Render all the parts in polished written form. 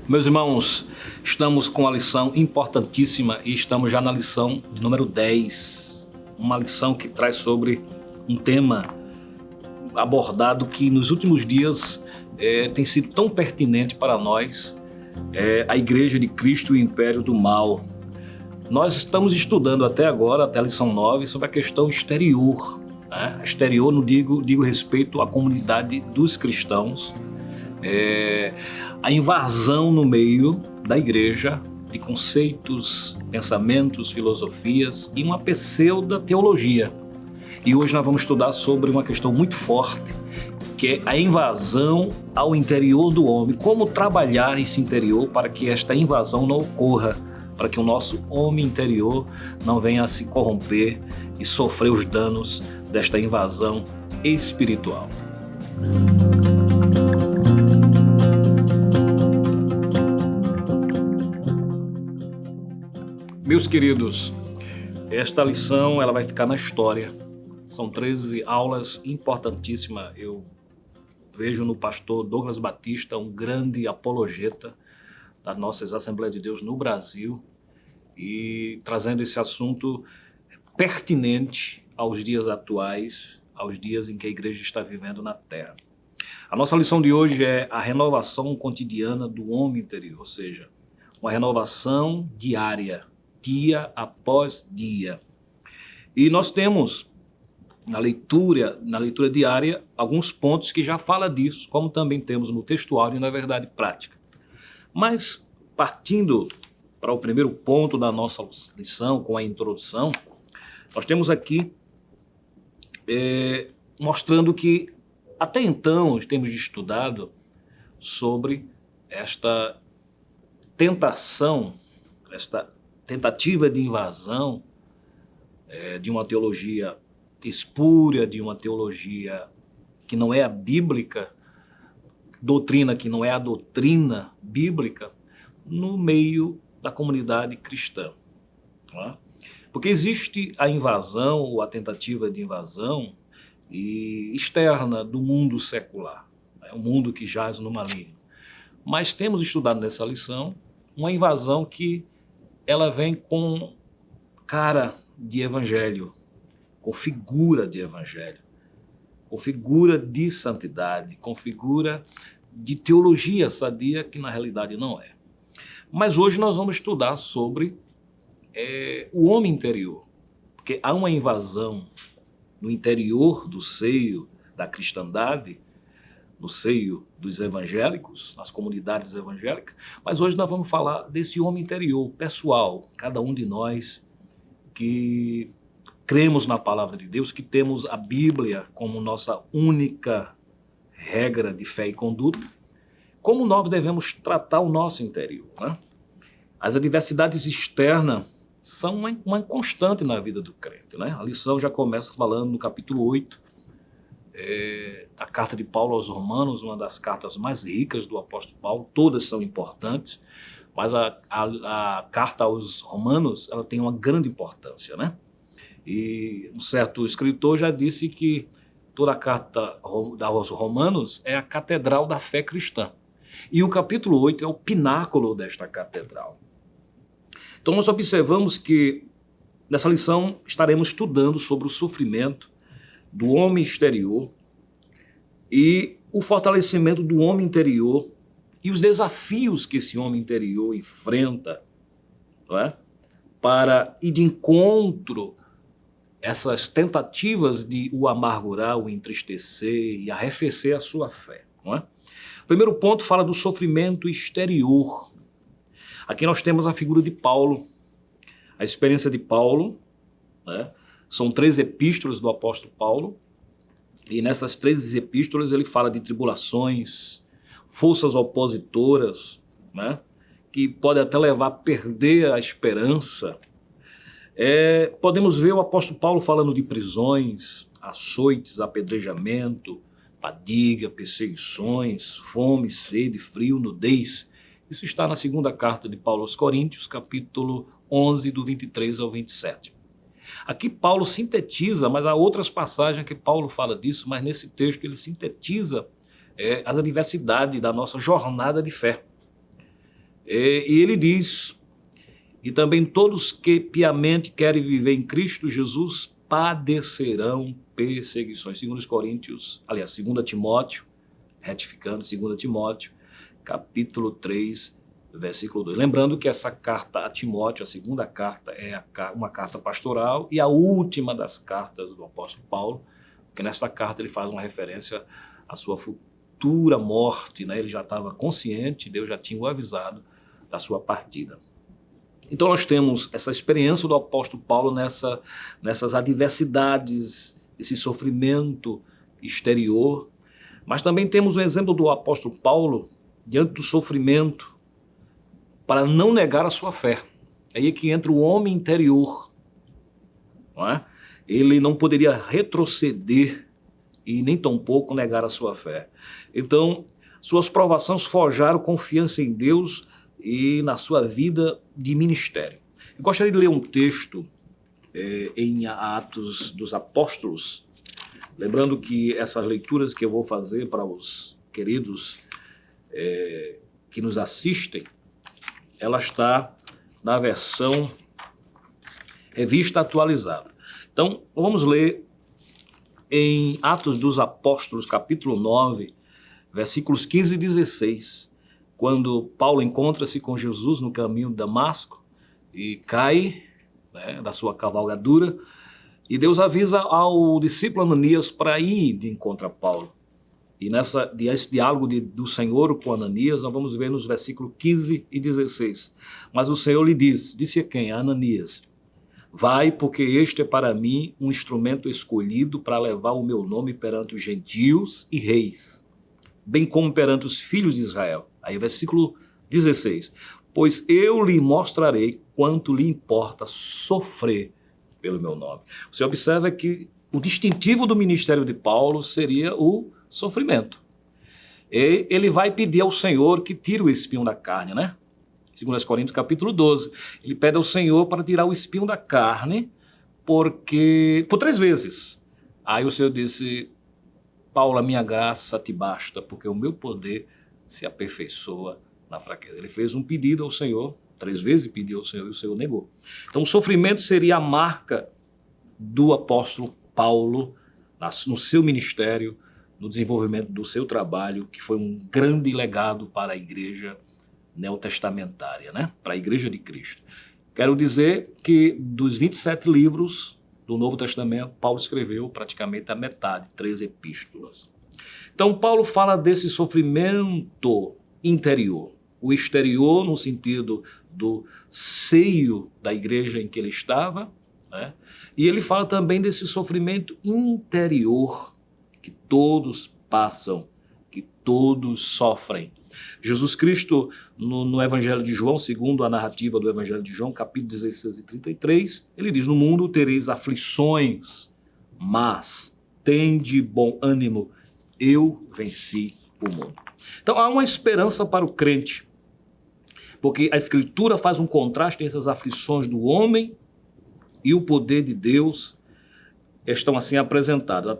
Meus irmãos, estamos com uma lição importantíssima e estamos já na lição de número 10. Uma lição que traz sobre um tema abordado que nos últimos dias tem sido tão pertinente para nós, a Igreja de Cristo e o Império do Mal. Nós estamos estudando até agora, até a lição 9, sobre a questão exterior. Exterior, não digo respeito à comunidade dos cristãos, a invasão no meio da igreja de conceitos, pensamentos, filosofias e uma pseudo-teologia. E hoje nós vamos estudar sobre uma questão muito forte, que é a invasão ao interior do homem. Como trabalhar esse interior para que esta invasão não ocorra, para que o nosso homem interior não venha a se corromper e sofrer os danos desta invasão espiritual. Meus queridos, esta lição ela vai ficar na história. São 13 aulas importantíssimas. Eu vejo no pastor Douglas Batista um grande apologeta das nossas Assembleias de Deus no Brasil e trazendo esse assunto pertinente aos dias atuais, aos dias em que a igreja está vivendo na Terra. A nossa lição de hoje é a renovação cotidiana do homem interior, ou seja, uma renovação diária, dia após dia. E nós temos na leitura diária alguns pontos que já fala disso, como também temos no textual e na verdade prática. Mas partindo para o primeiro ponto da nossa lição, com a introdução, nós temos aqui mostrando que até então temos estudado sobre esta tentação, esta tentativa de invasão de uma teologia espúria, de uma teologia que não é a bíblica, doutrina que não é a doutrina bíblica, no meio da comunidade cristã. Não é? Porque existe a invasão ou a tentativa de invasão externa do mundo secular, o mundo que jaz no maligno. Mas temos estudado nessa lição uma invasão que ela vem com cara de evangelho, com figura de evangelho, com figura de santidade, com figura de teologia sadia, que na realidade não é. Mas hoje nós vamos estudar sobre o homem interior, porque há uma invasão no interior do seio da cristandade, no seio dos evangélicos, nas comunidades evangélicas, mas hoje nós vamos falar desse homem interior, pessoal, cada um de nós que cremos na palavra de Deus, que temos a Bíblia como nossa única regra de fé e conduta, como nós devemos tratar o nosso interior, né? As adversidades externas são uma constante na vida do crente, né? A lição já começa falando no capítulo 8, a carta de Paulo aos Romanos, uma das cartas mais ricas do apóstolo Paulo, todas são importantes, mas a carta aos Romanos ela tem uma grande importância, né? E um certo escritor já disse que toda a carta aos Romanos é a catedral da fé cristã. E o capítulo 8 é o pináculo desta catedral. Então nós observamos que nessa lição estaremos estudando sobre o sofrimento do homem exterior e o fortalecimento do homem interior e os desafios que esse homem interior enfrenta, não é? Para ir de encontro essas tentativas de o amargurar, o entristecer e arrefecer a sua fé. Não é? O primeiro ponto fala do sofrimento exterior. Aqui nós temos a figura de Paulo, a experiência de Paulo, né? São 3 epístolas do apóstolo Paulo, e nessas 3 epístolas ele fala de tribulações, forças opositoras, né? Que podem até levar a perder a esperança. Podemos ver o apóstolo Paulo falando de prisões, açoites, apedrejamento, fadiga, perseguições, fome, sede, frio, nudez. Isso está na segunda carta de Paulo aos Coríntios, capítulo 11, do 23 ao 27. Aqui Paulo sintetiza, mas há outras passagens que Paulo fala disso, mas nesse texto ele sintetiza as adversidades da nossa jornada de fé. E ele diz, e também todos que piamente querem viver em Cristo Jesus padecerão perseguições. 2 Coríntios, aliás, 2 Timóteo, retificando, 2 Timóteo, capítulo 3, versículo 2. Lembrando que essa carta a Timóteo, a segunda carta, é uma carta pastoral e a última das cartas do apóstolo Paulo, porque nessa carta ele faz uma referência à sua futura morte, né? Ele já estava consciente, Deus já tinha o avisado da sua partida. Então nós temos essa experiência do apóstolo Paulo nessas adversidades, esse sofrimento exterior, mas também temos o exemplo do apóstolo Paulo diante do sofrimento para não negar a sua fé. Aí é que entra o homem interior, não é? Ele não poderia retroceder e nem tampouco negar a sua fé. Então, suas provações forjaram confiança em Deus e na sua vida de ministério. Eu gostaria de ler um texto em Atos dos Apóstolos, lembrando que essas leituras que eu vou fazer para os queridos que nos assistem, ela está na versão revista atualizada. Então, vamos ler em Atos dos Apóstolos, capítulo 9, versículos 15 e 16, quando Paulo encontra-se com Jesus no caminho de Damasco e cai, né, da sua cavalgadura, e Deus avisa ao discípulo Ananias para ir de encontro a Paulo. E nesse diálogo do Senhor com Ananias, nós vamos ver nos versículos 15 e 16. Mas o Senhor lhe disse a quem? A Ananias: vai, porque este é para mim um instrumento escolhido para levar o meu nome perante os gentios e reis, bem como perante os filhos de Israel. Aí versículo 16. Pois eu lhe mostrarei quanto lhe importa sofrer pelo meu nome. Você observa que o distintivo do ministério de Paulo seria o sofrimento. E ele vai pedir ao Senhor que tire o espinho da carne, né? 2 Coríntios capítulo 12. Ele pede ao Senhor para tirar o espinho da carne, por 3 vezes. Aí o Senhor disse: Paulo, a minha graça te basta, porque o meu poder se aperfeiçoa na fraqueza. Ele fez um pedido ao Senhor, 3 vezes pediu ao Senhor e o Senhor negou. Então o sofrimento seria a marca do apóstolo Paulo no seu ministério, no desenvolvimento do seu trabalho, que foi um grande legado para a igreja neotestamentária, né? Para a igreja de Cristo. Quero dizer que dos 27 livros do Novo Testamento, Paulo escreveu praticamente a metade, 3 epístolas. Então Paulo fala desse sofrimento interior, o exterior no sentido do seio da igreja em que ele estava, né? E ele fala também desse sofrimento interior que todos passam, que todos sofrem. Jesus Cristo, no Evangelho de João, segundo a narrativa do Evangelho de João, capítulo 16 e 33, ele diz: no mundo tereis aflições, mas tende bom ânimo, eu venci o mundo. Então há uma esperança para o crente, porque a Escritura faz um contraste entre as aflições do homem e o poder de Deus estão assim apresentados.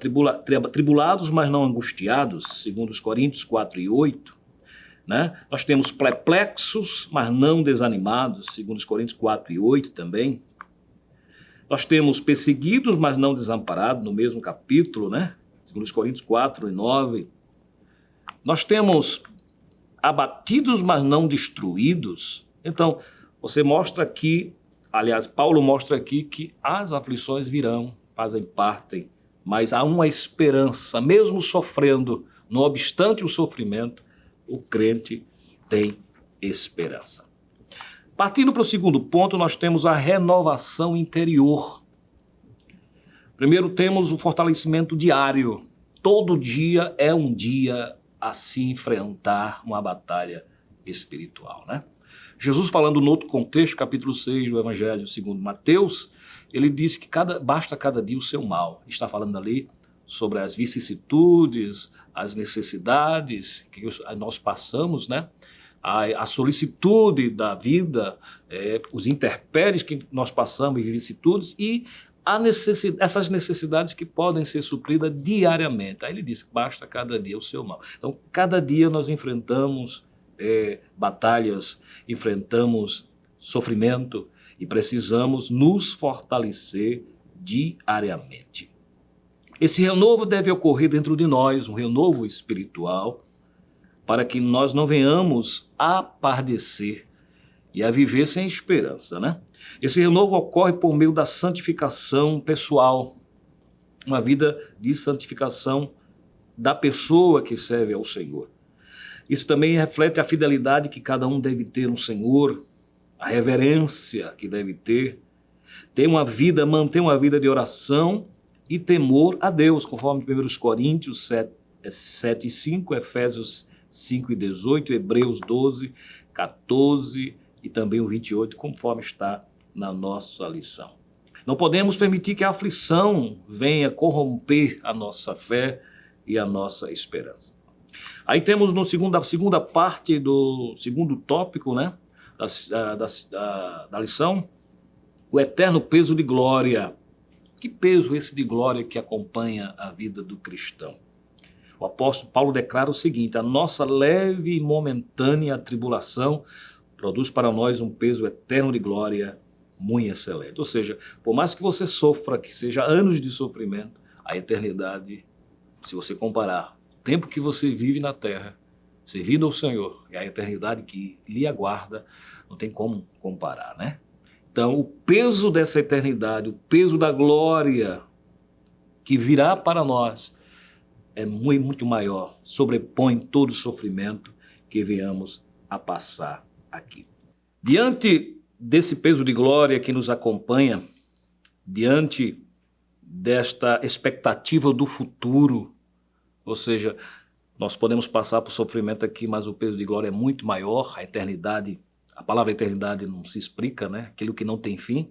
Tribulados, mas não angustiados, segundo os Coríntios 4 e 8, né? Nós temos perplexos, mas não desanimados, segundo os Coríntios 4 e 8 também. Nós temos perseguidos, mas não desamparados, no mesmo capítulo, né? Segundo os Coríntios 4 e 9. Nós temos abatidos, mas não destruídos. Então, você mostra aqui, aliás, Paulo mostra aqui que as aflições virão, fazem parte, mas há uma esperança, mesmo sofrendo, não obstante o sofrimento, o crente tem esperança. Partindo para o segundo ponto, nós temos a renovação interior. Primeiro temos o fortalecimento diário. Todo dia é um dia a se enfrentar uma batalha espiritual, né? Jesus, falando no outro contexto, capítulo 6 do Evangelho segundo Mateus, ele diz que basta cada dia o seu mal. Está falando ali sobre as vicissitudes, as necessidades que nós passamos, né? A solicitude da vida, os intempéries que nós passamos e vicissitudes e essas necessidades que podem ser supridas diariamente. Aí ele diz que basta cada dia o seu mal. Então, cada dia nós enfrentamos batalhas, enfrentamos sofrimento e precisamos nos fortalecer diariamente. Esse renovo deve ocorrer dentro de nós, um renovo espiritual, para que nós não venhamos a padecer e a viver sem esperança, né? Esse renovo ocorre por meio da santificação pessoal, uma vida de santificação da pessoa que serve ao Senhor. Isso também reflete a fidelidade que cada um deve ter no Senhor, a reverência que deve ter manter uma vida de oração e temor a Deus, conforme 1 Coríntios 7 e 5, Efésios 5 e 18, Hebreus 12, 14 e também o 28, conforme está na nossa lição. Não podemos permitir que a aflição venha corromper a nossa fé e a nossa esperança. Aí temos na segunda parte do segundo tópico, né, da lição, o eterno peso de glória. Que peso esse de glória que acompanha a vida do cristão? O apóstolo Paulo declara o seguinte: a nossa leve e momentânea tribulação produz para nós um peso eterno de glória muito excelente. Ou seja, por mais que você sofra, que seja anos de sofrimento, a eternidade, se você comparar o tempo que você vive na terra, servindo ao Senhor, e a eternidade que lhe aguarda, não tem como comparar, né? Então, o peso dessa eternidade, o peso da glória que virá para nós é muito maior, sobrepõe todo o sofrimento que venhamos a passar aqui. Diante desse peso de glória que nos acompanha, diante desta expectativa do futuro, ou seja, nós podemos passar por sofrimento aqui, mas o peso de glória é muito maior, a eternidade, a palavra eternidade não se explica, né? Aquilo que não tem fim.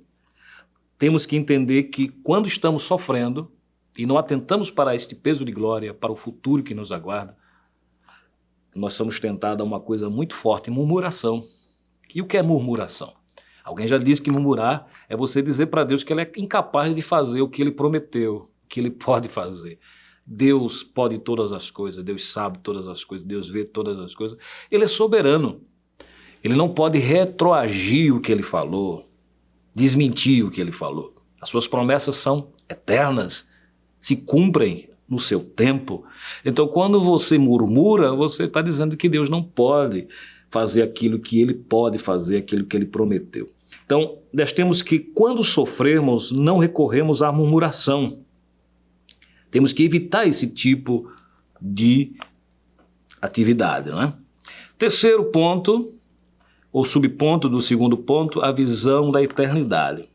Temos que entender que quando estamos sofrendo e não atentamos para este peso de glória, para o futuro que nos aguarda, nós somos tentados a uma coisa muito forte, murmuração. E o que é murmuração? Alguém já disse que murmurar é você dizer para Deus que ele é incapaz de fazer o que ele prometeu, o que ele pode fazer. Deus pode todas as coisas, Deus sabe todas as coisas, Deus vê todas as coisas. Ele é soberano. Ele não pode retroagir o que ele falou, desmentir o que ele falou. As suas promessas são eternas, se cumprem no seu tempo. Então, quando você murmura, você está dizendo que Deus não pode fazer aquilo que ele pode fazer, aquilo que ele prometeu. Então, nós temos que, quando sofrermos, não recorremos à murmuração. Temos que evitar esse tipo de atividade, né? Terceiro ponto, ou subponto do segundo ponto, a visão da eternidade.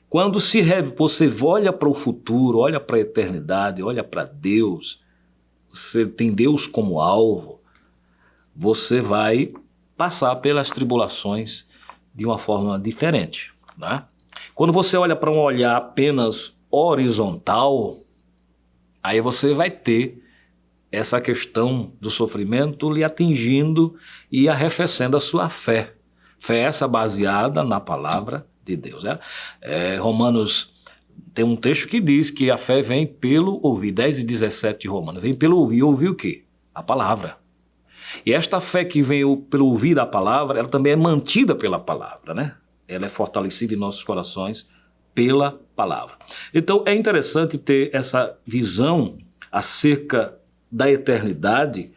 Quando você olha para o futuro, olha para a eternidade, olha para Deus, você tem Deus como alvo, você vai passar pelas tribulações de uma forma diferente, né? Quando você olha para um olhar apenas horizontal, aí você vai ter essa questão do sofrimento lhe atingindo e arrefecendo a sua fé. Fé essa baseada na palavra de Deus. Romanos tem um texto que diz que a fé vem pelo ouvir. 10 e 17 de Romanos. Vem pelo ouvir. Ouvir o quê? A palavra. E esta fé que vem pelo ouvir da palavra, ela também é mantida pela palavra, né? Ela é fortalecida em nossos corações pela palavra. Então é interessante ter essa visão acerca da eternidade,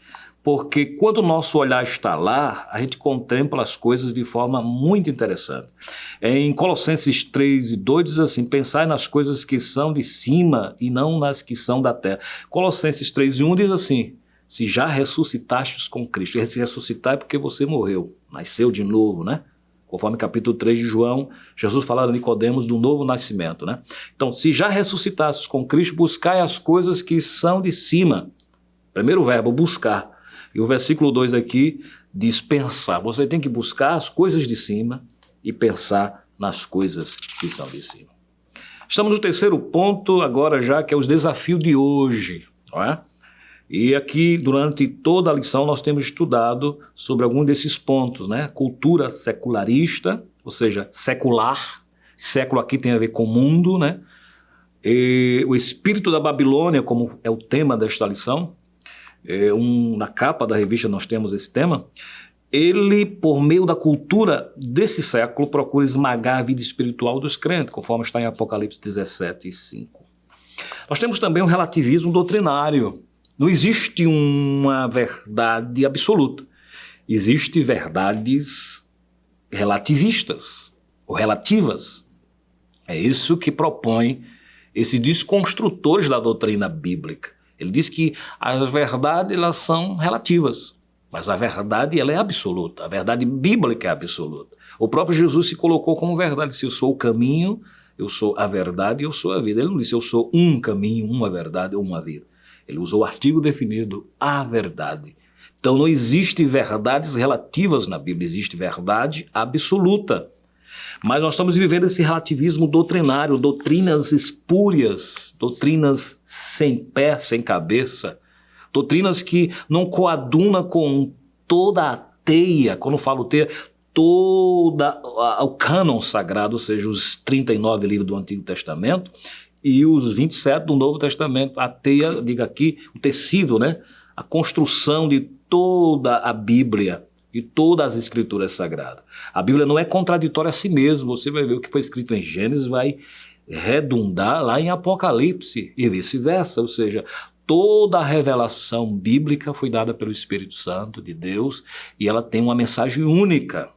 porque quando o nosso olhar está lá, a gente contempla as coisas de forma muito interessante. Em Colossenses 3 e 2 diz assim: pensai nas coisas que são de cima e não nas que são da terra. Colossenses 3 e 1 diz assim: se já ressuscitastes com Cristo. E se ressuscitar é porque você morreu, nasceu de novo, né? Conforme capítulo 3 de João, Jesus falava a Nicodemos do novo nascimento, né? Então, se já ressuscitastes com Cristo, buscai as coisas que são de cima. Primeiro verbo, buscar. E o versículo 2 aqui diz pensar. Você tem que buscar as coisas de cima e pensar nas coisas que são de cima. Estamos no terceiro ponto agora já, que é os desafios de hoje, não é? E aqui, durante toda a lição, nós temos estudado sobre algum desses pontos, né? Cultura secularista, ou seja, secular. Século aqui tem a ver com mundo, né? E o espírito da Babilônia, como é o tema desta lição. Na capa da revista nós temos esse tema. ele, por meio da cultura desse século, procura esmagar a vida espiritual dos crentes, conforme está em Apocalipse 17:5. Nós temos também um relativismo doutrinário. Não existe uma verdade absoluta. Existem verdades relativistas ou relativas. É isso que propõe esses desconstrutores da doutrina bíblica. Ele diz que as verdades elas são relativas, mas a verdade ela é absoluta. A verdade bíblica é absoluta. O próprio Jesus se colocou como verdade. Se eu sou o caminho, eu sou a verdade e eu sou a vida. Ele não disse eu sou um caminho, uma verdade ou uma vida. Ele usou o artigo definido a verdade. Então não existe verdades relativas na Bíblia, existe verdade absoluta. Mas nós estamos vivendo esse relativismo doutrinário, doutrinas espúrias, doutrinas sem pé, sem cabeça, doutrinas que não coadunam com toda a teia, quando eu falo teia, todo o cânon sagrado, ou seja, os 39 livros do Antigo Testamento e os 27 do Novo Testamento. A teia, diga aqui, o tecido, né? A construção de toda a Bíblia e todas as escrituras sagradas. A Bíblia não é contraditória a si mesma. Você vai ver o que foi escrito em Gênesis vai redundar lá em Apocalipse e vice-versa. Ou seja, toda a revelação bíblica foi dada pelo Espírito Santo de Deus e ela tem uma mensagem única.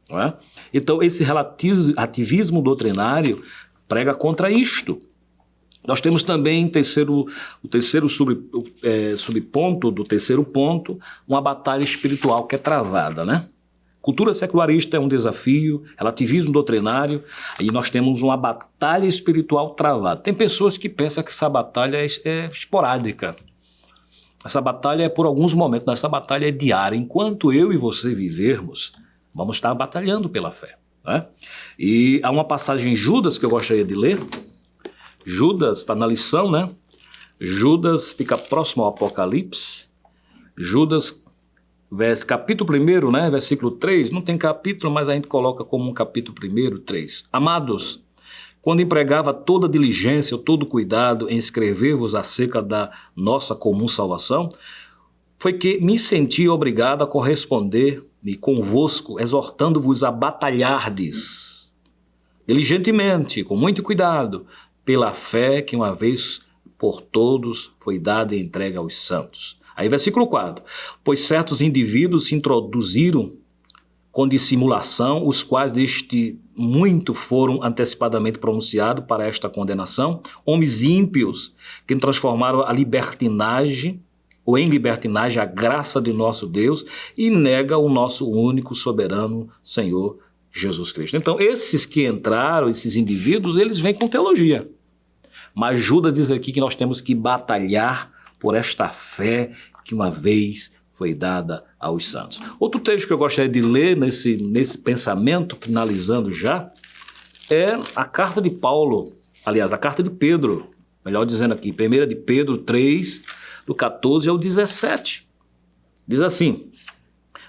Não é? Então esse relativismo doutrinário prega contra isto. Nós temos também o terceiro subponto do terceiro ponto, uma batalha espiritual que é travada, né? Cultura secularista é um desafio, relativismo doutrinário, e nós temos uma batalha espiritual travada. Tem pessoas que pensam que essa batalha é esporádica. Essa batalha é por alguns momentos, essa batalha é diária. Enquanto eu e você vivermos, vamos estar batalhando pela fé, né? E há uma passagem em Judas que eu gostaria de ler. Judas, está na lição, né? Judas fica próximo ao Apocalipse. Judas, capítulo 1, né? Versículo 3. Não tem capítulo, mas a gente coloca como um capítulo 1, 3. Amados, quando empregava toda diligência, todo cuidado em escrever-vos acerca da nossa comum salvação, foi que me senti obrigado a corresponder-me convosco, exortando-vos a batalhardes diligentemente, com muito cuidado, pela fé que uma vez por todos foi dada e entregue aos santos. Aí versículo 4. Pois certos indivíduos se introduziram com dissimulação, os quais deste muito foram antecipadamente pronunciados para esta condenação, homens ímpios que transformaram a libertinagem, ou em libertinagem, a graça de nosso Deus e nega o nosso único soberano Senhor Jesus Cristo. Então, esses que entraram, esses indivíduos, eles vêm com teologia. Mas Judas diz aqui que nós temos que batalhar por esta fé que uma vez foi dada aos santos. Outro texto que eu gostaria de ler nesse pensamento, finalizando já, é a carta de Paulo, aliás, a carta de Pedro, melhor dizendo aqui, 1 de Pedro 3, do 14 ao 17. Diz assim: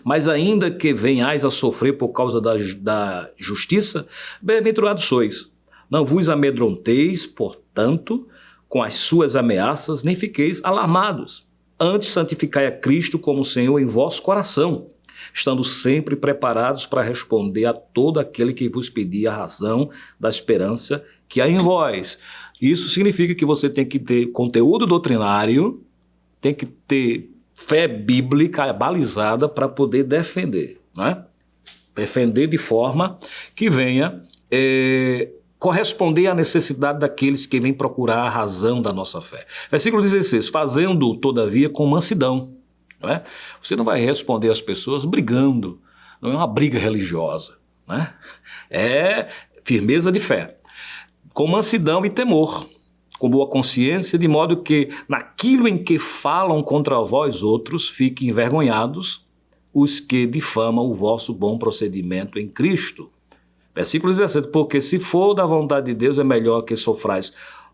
mas ainda que venhais a sofrer por causa da justiça, bem-aventurados sois. Não vos amedronteis, portanto, com as suas ameaças, nem fiqueis alarmados. Antes santificai a Cristo como Senhor em vosso coração, estando sempre preparados para responder a todo aquele que vos pedir a razão da esperança que há em vós. Isso significa que você tem que ter conteúdo doutrinário, tem que ter fé bíblica balizada para poder defender, né? Defender de forma que venha corresponder à necessidade daqueles que vêm procurar a razão da nossa fé. Versículo 16, fazendo todavia com mansidão. Não é? Você não vai responder às pessoas brigando, não é uma briga religiosa, né? É firmeza de fé, com mansidão e temor, com boa consciência, de modo que naquilo em que falam contra vós outros, fiquem envergonhados os que difamam o vosso bom procedimento em Cristo. Versículo 17, porque se for da vontade de Deus, é melhor que sofrais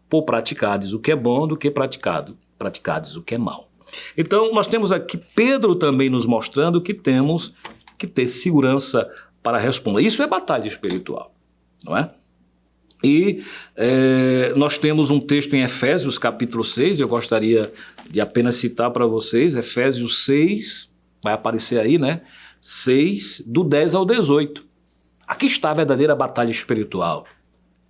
por praticardes o que é bom do que praticardes o que é mal. Então, nós temos aqui Pedro também nos mostrando que temos que ter segurança para responder. Isso é batalha espiritual, não é? E nós temos um texto em Efésios capítulo 6, eu gostaria de apenas citar para vocês, Efésios 6, vai aparecer aí, né? 6, do 10 ao 18. Aqui está a verdadeira batalha espiritual.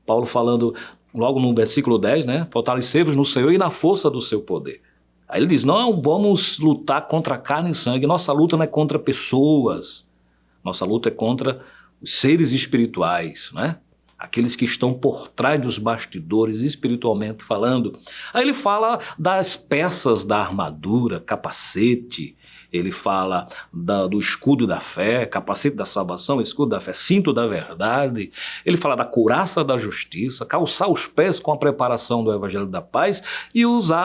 Paulo falando logo no versículo 10, né? Fortalecei-vos no Senhor e na força do seu poder. Aí ele diz, não vamos lutar contra carne e sangue, nossa luta não é contra pessoas, nossa luta é contra os seres espirituais, né? Aqueles que estão por trás dos bastidores, espiritualmente falando. Aí ele fala das peças da armadura, capacete, ele fala do escudo da fé, capacete da salvação, escudo da fé, cinto da verdade, ele fala da couraça da justiça, calçar os pés com a preparação do evangelho da paz e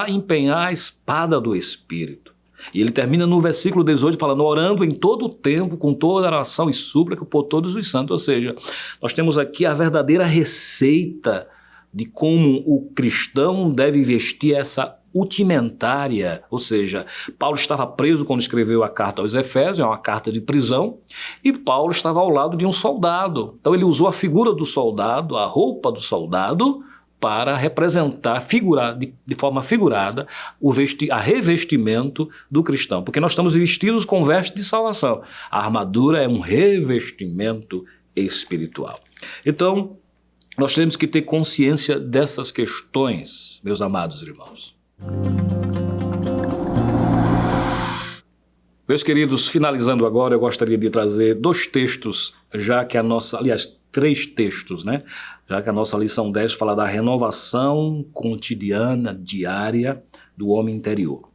empenhar a espada do Espírito. E ele termina no versículo 18 falando, orando em todo o tempo, com toda oração e súplica por todos os santos. Ou seja, nós temos aqui a verdadeira receita de como o cristão deve vestir essa ultimentária. Ou seja, Paulo estava preso quando escreveu a carta aos Efésios, é uma carta de prisão, e Paulo estava ao lado de um soldado. Então ele usou a figura do soldado, a roupa do soldado, para representar, de forma figurada, a revestimento do cristão. Porque nós estamos vestidos com veste de salvação. A armadura é um revestimento espiritual. Então, nós temos que ter consciência dessas questões, meus amados irmãos. Meus queridos, finalizando agora, eu gostaria de trazer 2 textos, já que aliás, 3 textos, né? Já que a nossa lição 10 fala da renovação cotidiana, diária, do homem interior.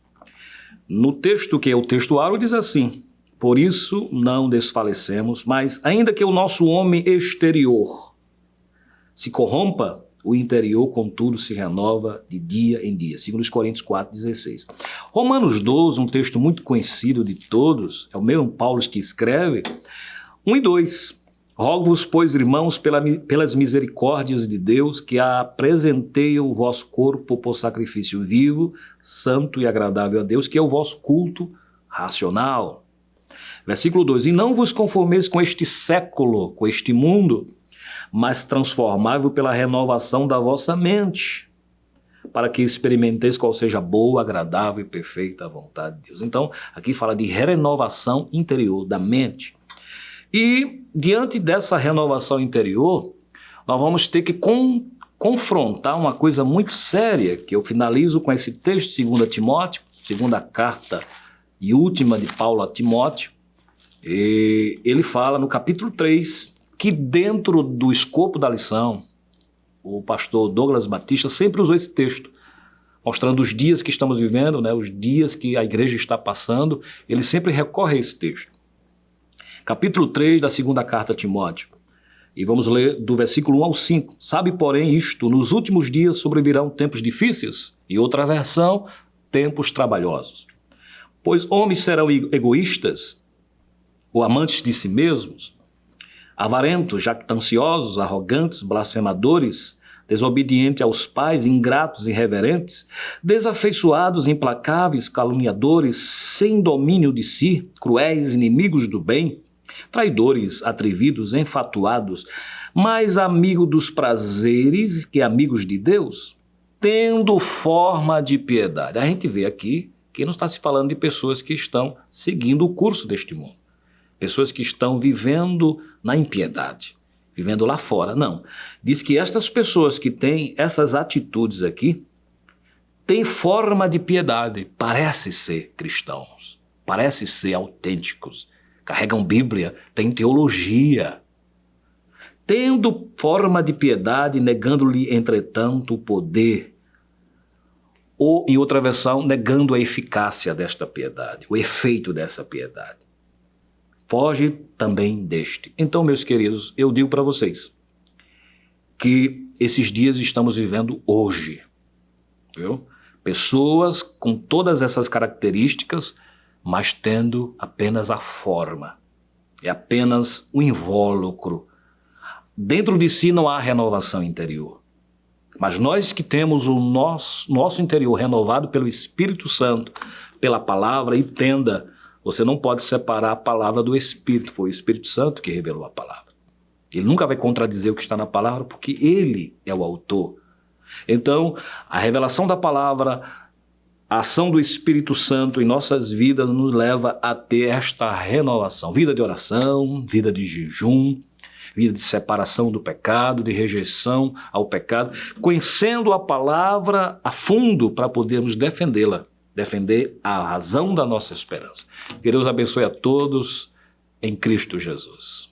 No texto que é o texto áureo, diz assim, por isso não desfalecemos, mas ainda que o nosso homem exterior se corrompa, o interior, contudo, se renova de dia em dia. 2 Coríntios 4,16. Romanos 12, um texto muito conhecido de todos, é o mesmo Paulo que escreve, 1 e 2. Rogo-vos, pois, irmãos, pelas misericórdias de Deus, que apresentei o vosso corpo por sacrifício vivo, santo e agradável a Deus, que é o vosso culto racional. Versículo 2. E não vos conformeis com este século, com este mundo, mas transformável pela renovação da vossa mente, para que experimenteis qual seja a boa, agradável e perfeita vontade de Deus. Então, aqui fala de renovação interior da mente. E, diante dessa renovação interior, nós vamos ter que confrontar uma coisa muito séria, que eu finalizo com esse texto de 2 Timóteo, segunda carta e última de Paulo a Timóteo. E ele fala no capítulo 3, que dentro do escopo da lição, o pastor Douglas Batista sempre usou esse texto, mostrando os dias que estamos vivendo, né, os dias que a igreja está passando, ele sempre recorre a esse texto. Capítulo 3 da segunda carta a Timóteo. E vamos ler do versículo 1 ao 5. Sabe, porém, isto, nos últimos dias sobrevirão tempos difíceis, e outra versão, tempos trabalhosos. Pois homens serão egoístas, ou amantes de si mesmos, avarentos, jactanciosos, arrogantes, blasfemadores, desobedientes aos pais, ingratos e irreverentes, desafeiçoados, implacáveis, caluniadores, sem domínio de si, cruéis, inimigos do bem, traidores, atrevidos, enfatuados, mais amigos dos prazeres que amigos de Deus, tendo forma de piedade. A gente vê aqui que não está se falando de pessoas que estão seguindo o curso deste mundo. Pessoas que estão vivendo na impiedade, vivendo lá fora. Não. Diz que estas pessoas que têm essas atitudes aqui têm forma de piedade. Parece ser cristãos, parece ser autênticos, carregam Bíblia, têm teologia. Tendo forma de piedade, negando-lhe, entretanto, o poder. Ou, em outra versão, negando a eficácia desta piedade, o efeito dessa piedade. Foge também deste. Então, meus queridos, eu digo para vocês que esses dias estamos vivendo hoje. Viu? Pessoas com todas essas características, mas tendo apenas a forma. É apenas um invólucro. Dentro de si não há renovação interior. Mas nós que temos o nosso interior renovado pelo Espírito Santo, pela palavra, entenda, você não pode separar a palavra do Espírito. Foi o Espírito Santo que revelou a palavra. Ele nunca vai contradizer o que está na palavra, porque ele é o autor. Então, a revelação da palavra a ação do Espírito Santo em nossas vidas nos leva a ter esta renovação. Vida de oração, vida de jejum, vida de separação do pecado, de rejeição ao pecado, conhecendo a palavra a fundo para podermos defendê-la, defender a razão da nossa esperança. Que Deus abençoe a todos em Cristo Jesus.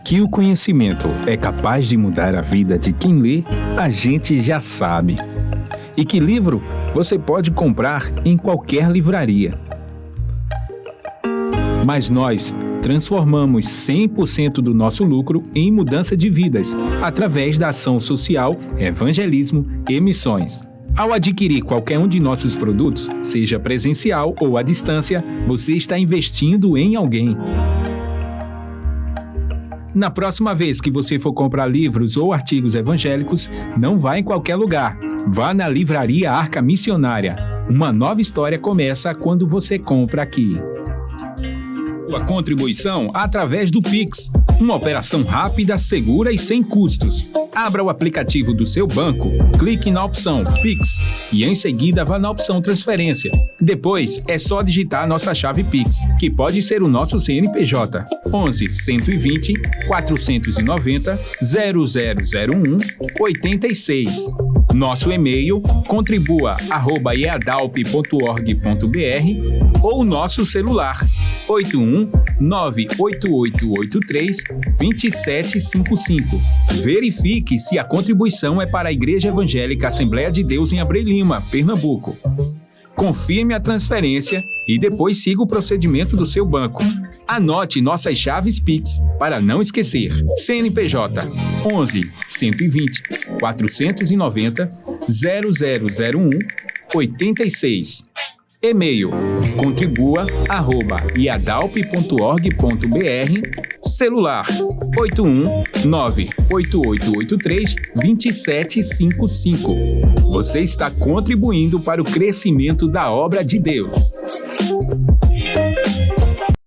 Que o conhecimento é capaz de mudar a vida de quem lê, a gente já sabe. E que livro você pode comprar em qualquer livraria. Mas nós transformamos 100% do nosso lucro em mudança de vidas, através da ação social, evangelismo e missões. Ao adquirir qualquer um de nossos produtos, seja presencial ou à distância, você está investindo em alguém. Na próxima vez que você for comprar livros ou artigos evangélicos, não vá em qualquer lugar. Vá na Livraria Arca Missionária. Uma nova história começa quando você compra aqui. Sua contribuição através do Pix. Uma operação rápida, segura e sem custos. Abra o aplicativo do seu banco, clique na opção Pix e em seguida vá na opção Transferência. Depois é só digitar nossa chave Pix, que pode ser o nosso CNPJ 11 120 490 0001 86. Nosso e-mail contribua@eadalp.org.br ou nosso celular 81-98883-2755. Verifique se a contribuição é para a Igreja Evangélica Assembleia de Deus em Abreu Lima, Pernambuco. Confirme a transferência e depois siga o procedimento do seu banco. Anote nossas chaves Pix para não esquecer. CNPJ 11 120 490 0001 86. E-mail contribua@iadalp.org.br. Celular 81-98883-2755. Você está contribuindo para o crescimento da obra de Deus.